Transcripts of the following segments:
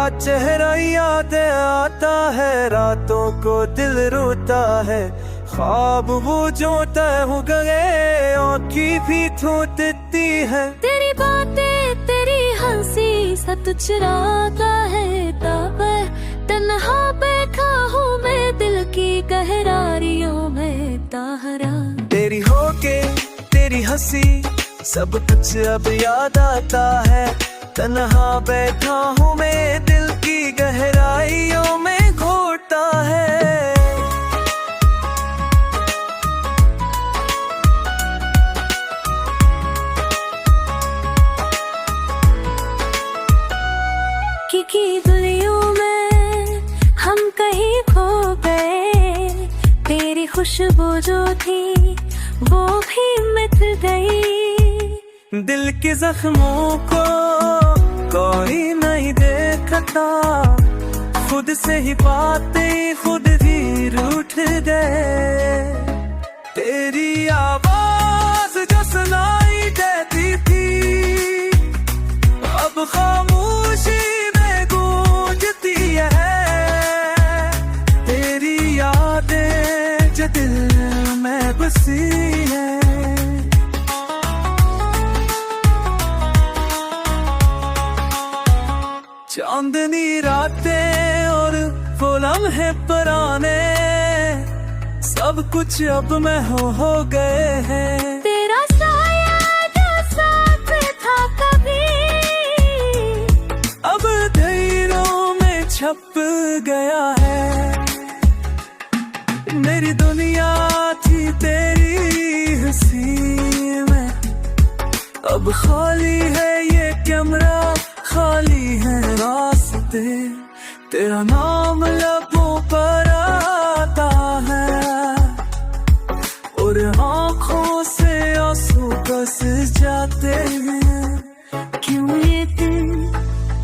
तेरा चेहरा याद आता है, रातों को दिल रोता है। ख्वाब वो जो तय हो गए, आँखी भी थोती है। तेरी बातें तेरी हंसी सत चुराता है ताबे। तन्हा बैठा हूँ मैं दिल की गहरारियों में ताहरा। तेरी होके तेरी हंसी सब कुछ अब याद आता है। तन्हा बैठा हूँ मैं दिल की गहराइयों में घोटा है। की दुनियों में हम कहीं खो गए। तेरी खुशबू जो थी वो भी मिट गई। दिल के जख्मों को कोई नहीं देखता, खुद से ही बातें खुद ही रूठ गए। तेरी आवाज जो सुनाई देती थी अब खामोशी में गूंजती है। तेरी यादें जो दिल में बसी है। चांदनी रातें और वो लम्हे पुराने सब कुछ अब में हो गए हैं। तेरा साया जो साथ था कभी अब धीरों में छप गया है। मेरी दुनिया थी तेरी हंसी में, अब खाली है ये कैमरा, खाली है रास्ते। तेरा नाम लबों पर आता है और आँखों से आंसू बस जाते हैं। क्यों ये दिल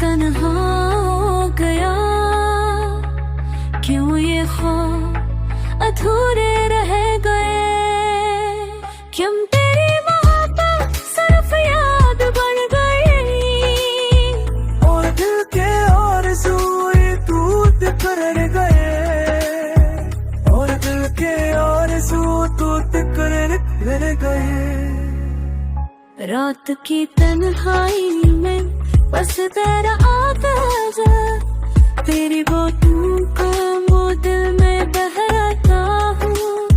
तन्हा हो गया, क्यों ये ख्वाब अधूरे रह गए। क्यों तेरी मोहब्बत सिर्फ याद बन गई और दिल के आरज़ूए टूट कर गए। और दिल के आरज़ू टूट कर गए। रात की तन्हाई में बस तेरा आता जा। तेरी बातों का वो दिल में बहराता हूँ।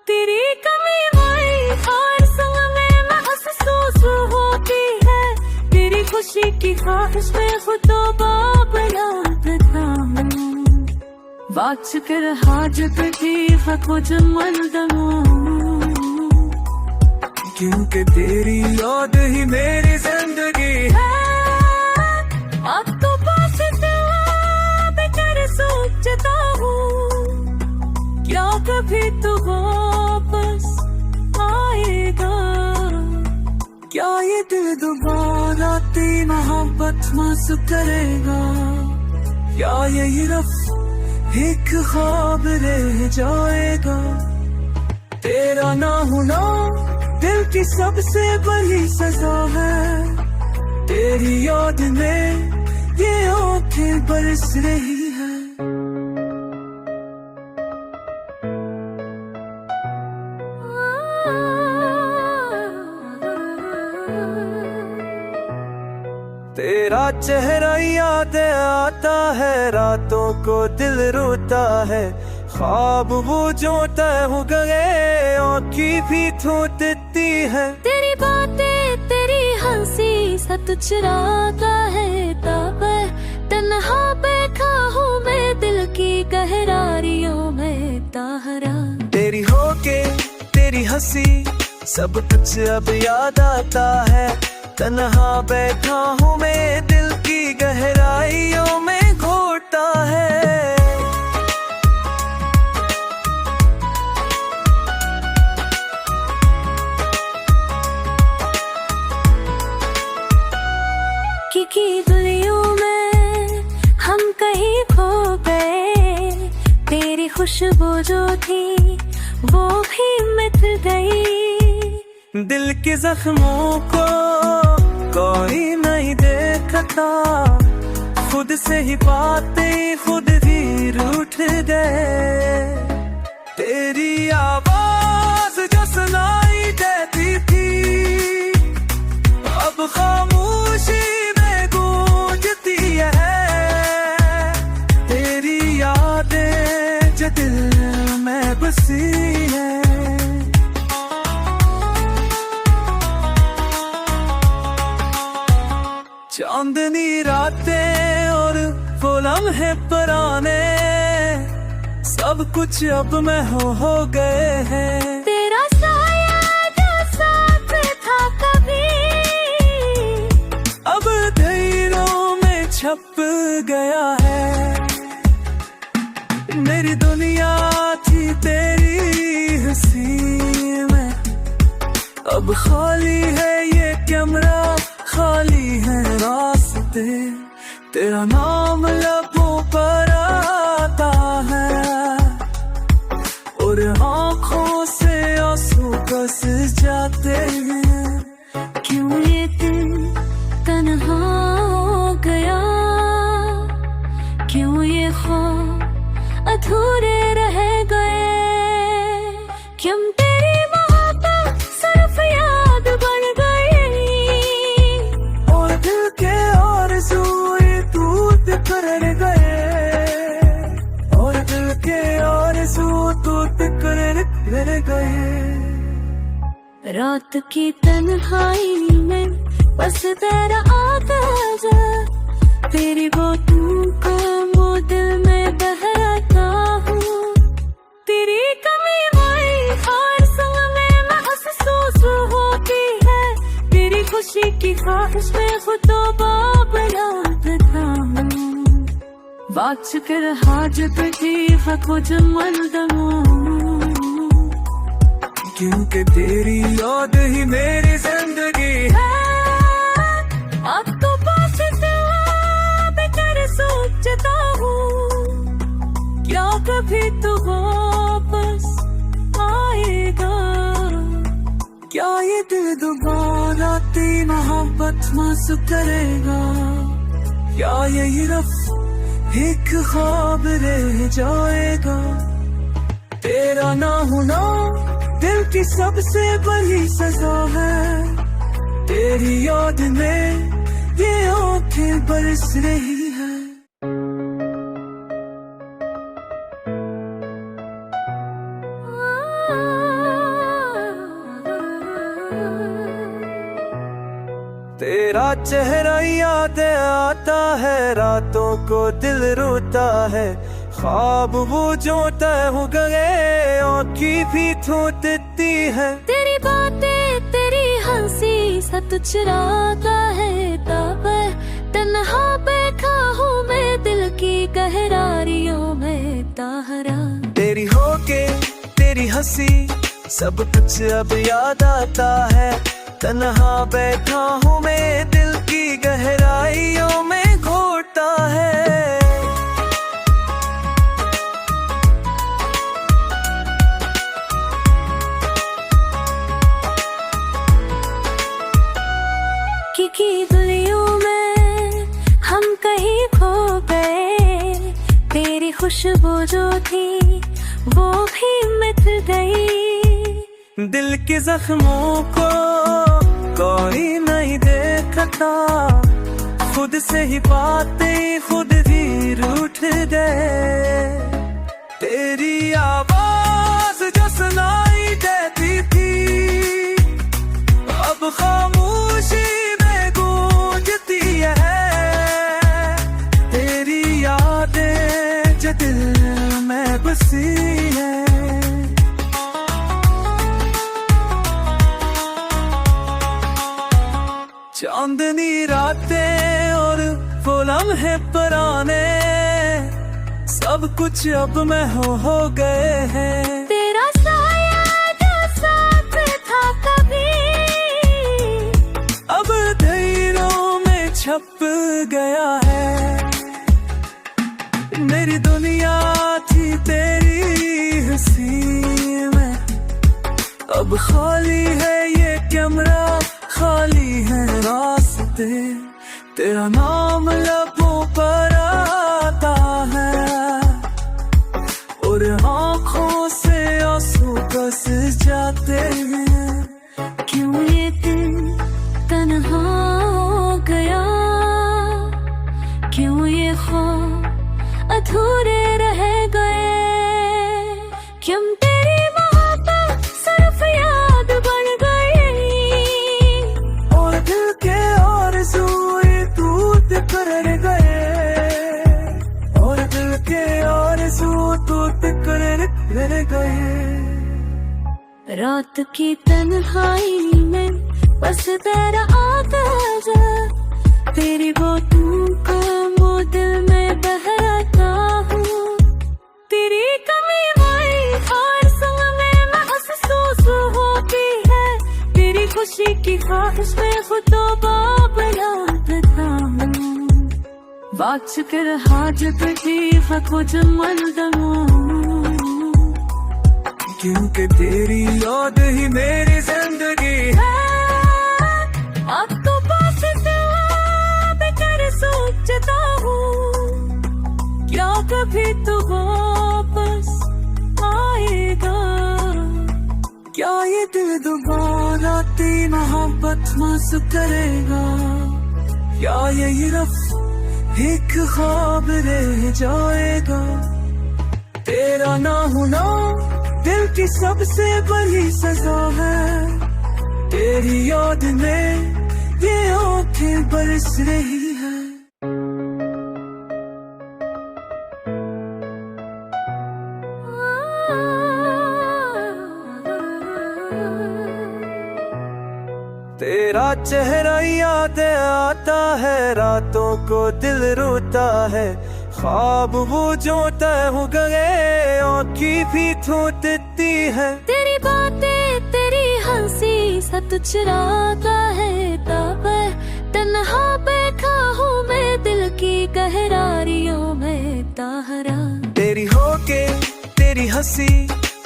तेरी कमी हुई और संग में महसूस होती है। तेरी खुशी की ख्वाहिश में खुद तो बाबला था। बात कर हाजत थी कुछ मन दमो। क्योंकि तेरी याद ही मेरी जिंदगी है। अब तो पास बेचारे सोचता हूँ, क्या कभी तू वापस आएगा। क्या ये दिल दोबारा तेरी मोहब्बत मासूम करेगा। क्या ये रफ एक ख्वाब रह जाएगा। तेरा ना होना दिल की सबसे बड़ी सजा है। तेरी याद में ये आँखें बरस रही है। तेरा चेहरा याद आता है, रातों को दिल रोता है। ख्वाब वो जो तय हो गए, आँखी भी थोती है। तेरी बातें तेरी हंसी सत चुराता है ताबे। तन्हा बैठा हूँ मैं दिल की गहरारियों में ताहरा। तेरी होके तेरी हंसी सब कुछ अब याद आता है। तन्हा बैठा हूँ मैं दिल की गहराइयों में घोटा है। की दुनियों में हम कहीं खो गए। तेरी खुशबू जो थी वो भी मिट गई। दिल के जख्मों को कोई नहीं देखता, खुद से ही बातें खुद ही रूठ गए। तेरी आवाज जो सुनाई देती थी अब खामोशी में गूंजती है। तेरी यादें जो दिल में बसी है। चांदनी रातें और वो लम्हे पुराने सब कुछ अब में हो गए हैं। तेरा साया जो साथ था कभी अब धैर्यों में छप गया है। मेरी दुनिया थी तेरी हंसी में अब खाली है ये कैमरा, खाली है रास्ते। तेरा नाम लबों पर आता है और आँखों से आंसू बस जाते हैं। क्यों ये दिल तन्हा हो गया, क्यों ये ख्वाब अधूरे रह गए। क्यों तेरी मोहब्बत सिर्फ याद बन गई और दिल के आरज़ूए टूट कर गए। और दिल के आरज़ू टूट कर गए। रात की तन्हाई में बस तेरा आता जा। तेरी बातों का वो दिल में बहराता हूँ। तेरी कमी हुई हर संग में महसूस होती है। तेरी खुशी की ख्वाहिश में खुद तो बनाता हूँ। बात कर हाजत थी कुछ मन दमों। क्योंकि तेरी याद ही मेरी जिंदगी है। अब तो पास बेटर सोचता हूँ क्या कभी तो वापस आएगा। क्या ये दिल दोबारा तेरी मोहब्बत मासूम करेगा। क्या ये रफ एक ख्वाब रह जाएगा। तेरा ना होना दिल की सबसे बड़ी सजा है। तेरी याद में ये आंखें बरस रही है। तेरा चेहरा याद आता है, रातों को दिल रोता है। ख्वाब वो जो तय हो गए आँखी भी थोड़ती है। तेरी बातें तेरी हंसी सत चुराता है ताबे। तन्हा बैठा हूँ मैं दिल की गहरारियों में ताहरा। तेरी होके तेरी हंसी सब कुछ अब याद आता है। तन्हा बैठा हूँ मैं दिल की गहराइयों में घोटता है। की गलियों में हम कहीं खो गए। तेरी खुशबू जो थी वो भी मिट गई। दिल के जख्मों को कोई नहीं देखता। खुद से ही बातें खुद ही रूठ गए। तेरी आवाज जो सुनाई देती थी अब खामोशी में गूंजती है। तेरी यादें जो दिल में बसी है। चांदनी रातें और वो लम्हे पुराने सब कुछ अब में हो गए हैं। तेरा साया जो साथ था कभी अब धैर्यों में छप गया है। मेरी दुनिया थी तेरी हंसी में अब खाली है ये कैमरा, खाली है रास्ते। तेरा नाम लबों पर रात की तन्हाई में बस तेरा आता जा, तेरी बातों का वो दिल में बहराता हूँ। तेरी कमी आई हर समय में महसूस होती है, तेरी खुशी की ख्वाहिश में खुद तो बनाता हूँ। वाच कर हाजत की कुछ मलदमो, क्योंकि तेरी याद ही मेरी जिंदगी है। अब तो पास बेकर सोचता हूँ, क्या कभी तू वापस आएगा? क्या ये दिल दोबारा तेरी मोहब्बत मास करेगा? क्या ये रफ एक ख्वाब रह जाएगा? तेरा ना होना दिल की सबसे बड़ी सजा है, तेरी याद में ये आंखें बरस रही है। तेरा चेहरा याद आता है, रातों को दिल रोता है। ख्वाब वो जो तय हो गए आँखी भी थोती है। तेरी बातें तेरी हंसी सत चुराता है, तब तन्हा बैठा हूँ मैं दिल की गहरारियों में ताहरा। तेरी होके तेरी हंसी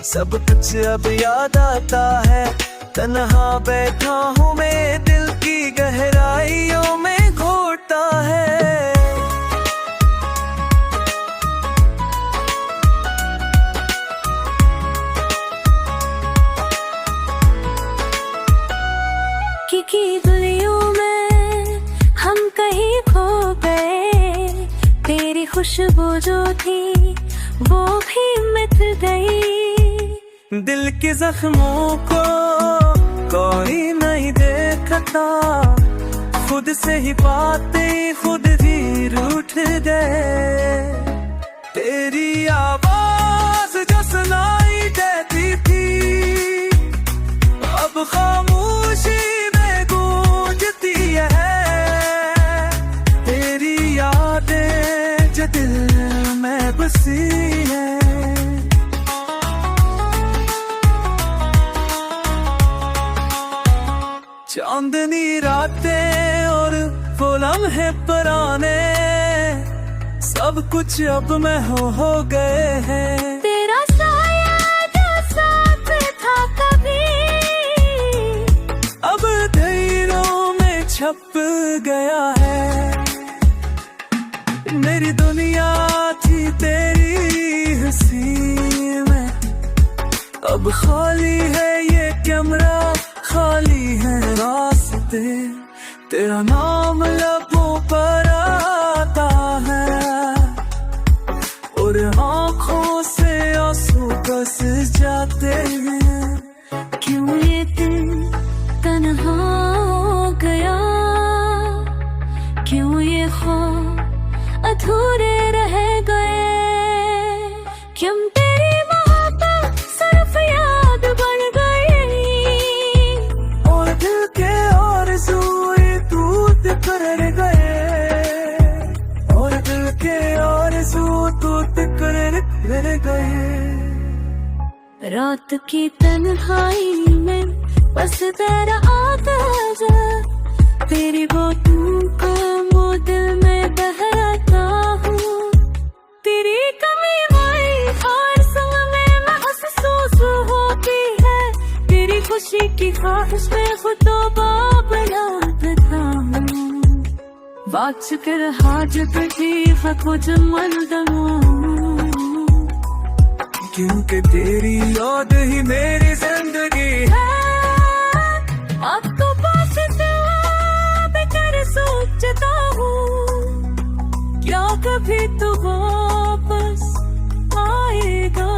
सब कुछ अब याद आता है, तन्हा बैठा हूँ मैं दिल की गहराइयों में घोटता है। की गलियों में हम कहीं खो गए, तेरी खुशबू जो थी वो भी मिट गई। दिल के जख्मों को कोई नहीं देखता, खुद से ही बातें खुद भी रूठ गए। तेरी आवाज जो सुनाई देती थी अब खामोशी में गूंजती है। तेरी यादें जो दिल में बसी है, चांदनी रातें और वो लम्हे पुराने सब कुछ अब में हो गए हैं। तेरा साया जो साथ था कभी अब दिलों में छप गया है। मेरी दुनिया थी तेरी हंसी में, अब खाली है ये कैमरा, खाली है रास्ते। तेरा नाम लबों पर आता है और आँखों से आंसू बस जाते हैं। क्यों ये दिल तन्हा हो गया, क्यों ये ख्वाब अधूरे रह गए? क्यों तेरी मोहब्बत सिर्फ याद बन गई और दिल के आरज़ूए टूट कर गए, और दिल के आरज़ू टूट कर गए। रात की तन्हाई में बस तेरा आता जा, तेरी बातों का वो दिल में बहराता हूँ। तेरी कमी आई हर समय में महसूस होती है, तेरी खुशी की ख्वाहिश में खुद तो बनाता हूँ। वाच कर हाजत की कुछ मलदमो, क्योंकि तेरी याद ही मेरी जिंदगी है। अब तो पास बेकर सोचता हूँ, क्या कभी तू वापस आएगा?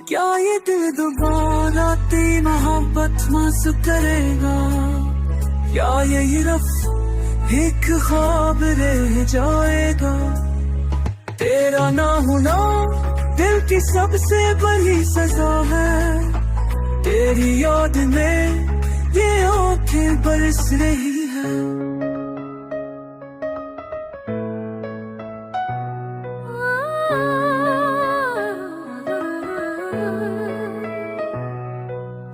क्या ये दिल दोबारा तेरी मोहब्बत मास करेगा? क्या ये रफ एक ख्वाब रह जाएगा? तेरा ना होना दिल की सबसे बड़ी सजा है, तेरी याद में ये आंखें बरस रही है।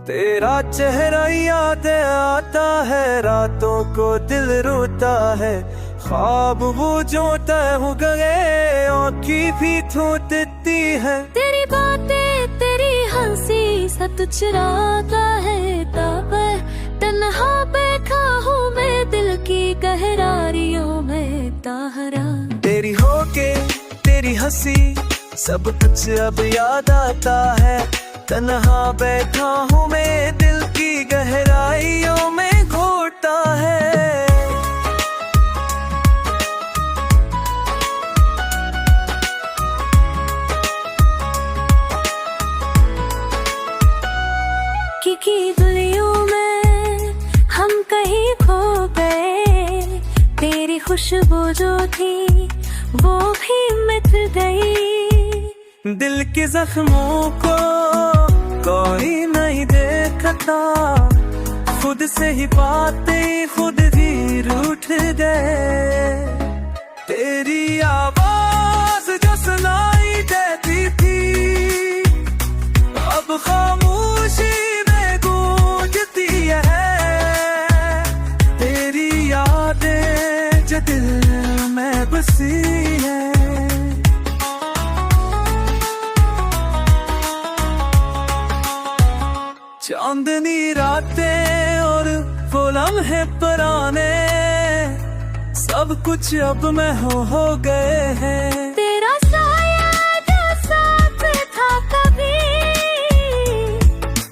तेरा चेहरा याद आता है, रातों को दिल रोता है। ख्वाब वो जो तय हो गए, आँखें भी थोती है। तेरी बातें तेरी हंसी सच चुराता है ताबे, तन्हा बैठा हूँ मैं दिल की गहरारियों में ताहरा। तेरी होके तेरी हंसी सब कुछ अब याद आता है। तन्हा बैठा हूँ मैं दिल की गहराइयों में घोटा है। की गलियों में हम कहीं खो गए, तेरी खुशबू जो थी वो भी मिट गई। दिल के जख्मों को कोई नहीं देखता, खुद से ही बातें खुद ही रूठ गए। तेरी आवाज जो सुनाई देती थी, अब खामोशी में गूंजती है। तेरी यादें जो दिल में बसी है। चांदनी रातें और वो लम्हे पुराने, सब कुछ अब में हो गए हैं। तेरा साया जो साथ था कभी,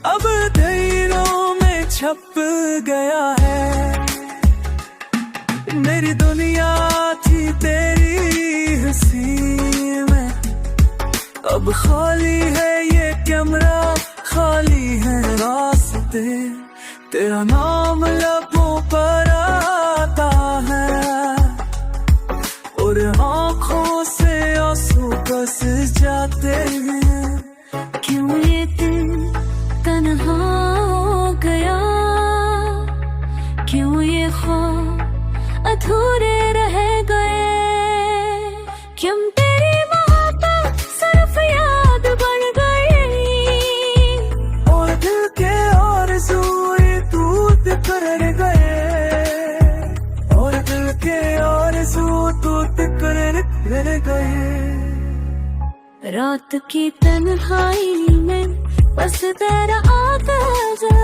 अब दिलों में छप गया है। मेरी दुनिया थी तेरी हंसी में, अब खाली है ये कैमरा, खाली है रास्ते। तेरा नाम लबों पर आता है और आँखों से आंसू बस जाते हैं। क्यों ये दिल तन्हा हो गया, क्यों ये ख्वाब अधूरे रह गए। क्यों तेरी मोहब्बत सिर्फ याद बन गई, और दिल के आरज़ूए टूट कर गए, और दिल के आरज़ू टूट कर गए। रात की तन्हाई में बस तेरा आता जा,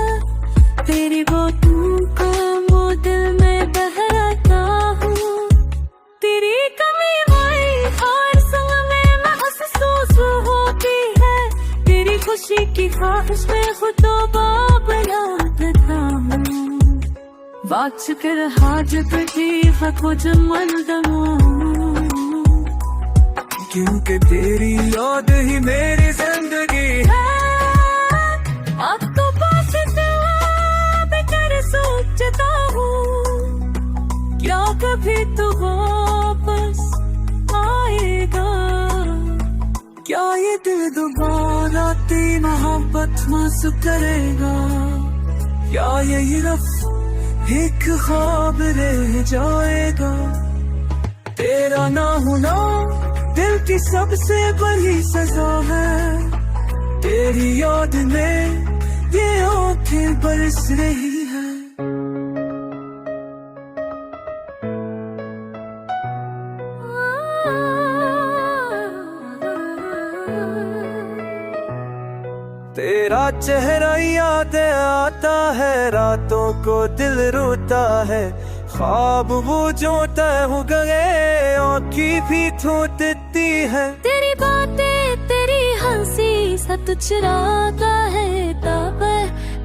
तेरी बातों का वो दिल में बहराता हूँ। तेरी कमी वही हर संग में महसूस होती है, तेरी खुशी की ख्वाहिश में खुद बनाता था। वाच कर हाजत थी खुद मन दमों, क्योंकि तेरी याद ही मेरी जिंदगी है। अब तो पास बेकर सोचता हूँ, क्या कभी तो वापस आएगा। क्या ये दिल दोबारा तेरी मोहब्बत मासूम करेगा, क्या ये रफ एक ख्वाब रह जाएगा। तेरा ना होना दिल की सबसे बड़ी सजा है। तेरी याद में ये आंखें बरस रही है। तेरा चेहरा याद आता है, रातों को दिल रोता है। ख्वाब वो जो तय हो गए, आँखें भी थोती है। तेरी बातें तेरी हंसी सच चुराता है ताबे,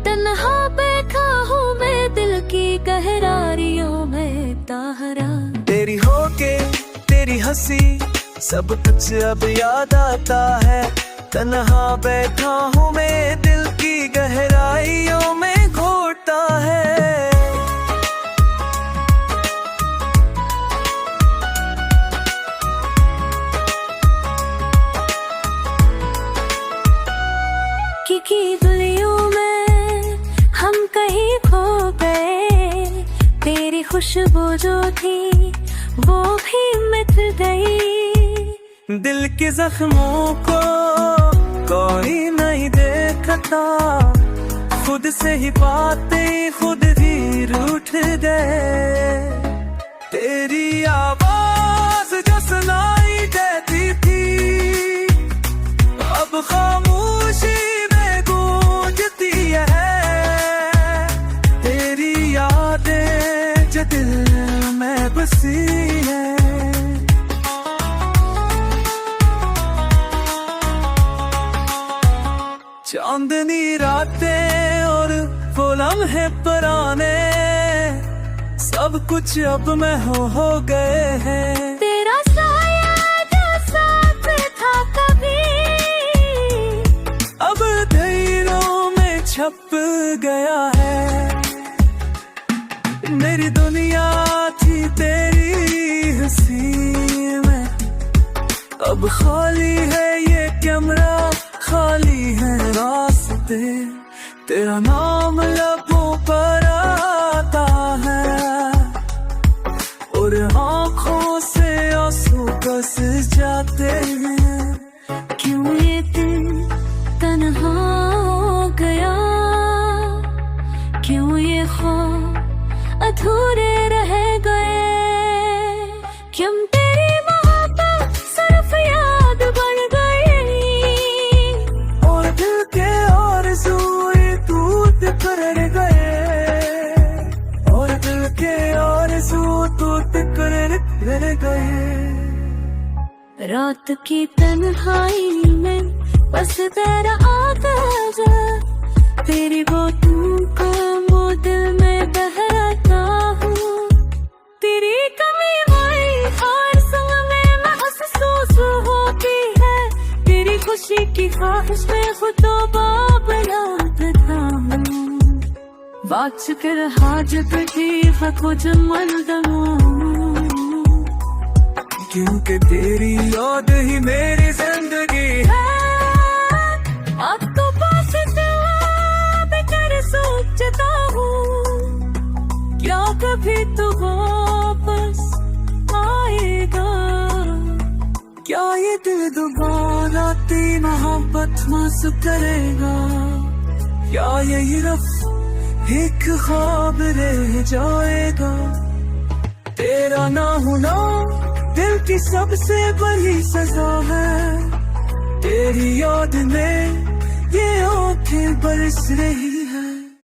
तन्हा बैठा हूँ मैं दिल की गहरारियों में ताहरा। तेरी होके तेरी हंसी सब कुछ अब याद आता है। तन्हा बैठा हूँ मैं दिल की गहराइयों में घोटा है। की गलियों में खुशबू जो थी वो भी मिट गई। दिल के जख्मों को कोई नहीं देखता, खुद से ही बातें खुद ही रूठ गए। तेरी आवाज जो सुनाई देती थी अब खामोशी में गूंजती है। तेरी यादें जो दिल में बसी है। चांदनी रातें और वो लम्हे पुराने सब कुछ अब मैं हो गए हैं। तेरा साया जो साथ था कभी अब धैर्यों में छप गया है। मेरी दुनिया थी तेरी हंसी में, अब खाली है ये कैमरा, खाली है रास्ते। तेरा नाम लबों पर आता है और आँखों से आंसू बस जाते हैं। क्यों ये दिल तन्हा हो गया, क्यों ये ख्वाब अधूरे रह गए। क्यों तेरी मोहब्बत सिर्फ याद बन गई और दिल के आरज़ूए टूट कर गए, और दिल के आरज़ू टूट कर गए। रात की तन्हाई में बस तेरा आता जा, तेरी बातों का वो दिल में बहराता हूँ। तेरी कमी में हर संग में महसूस होती है, तेरी खुशी की ख्वाहिश में खुदा बना देता हूँ। वाच कर हाजत थी कुछ मलदमों, क्योंकि तेरी याद ही मेरी जिंदगी है। अब तो पास बेकर सोचता हूँ, क्या कभी तो वापस आएगा। क्या ये दिल दोबारा तेरी मोहब्बत मास करेगा, क्या यही रफ एक ख्वाब रह जाएगा। तेरा ना होना दिल की सबसे बड़ी सजा है। तेरी याद में ये आंखें बरस रही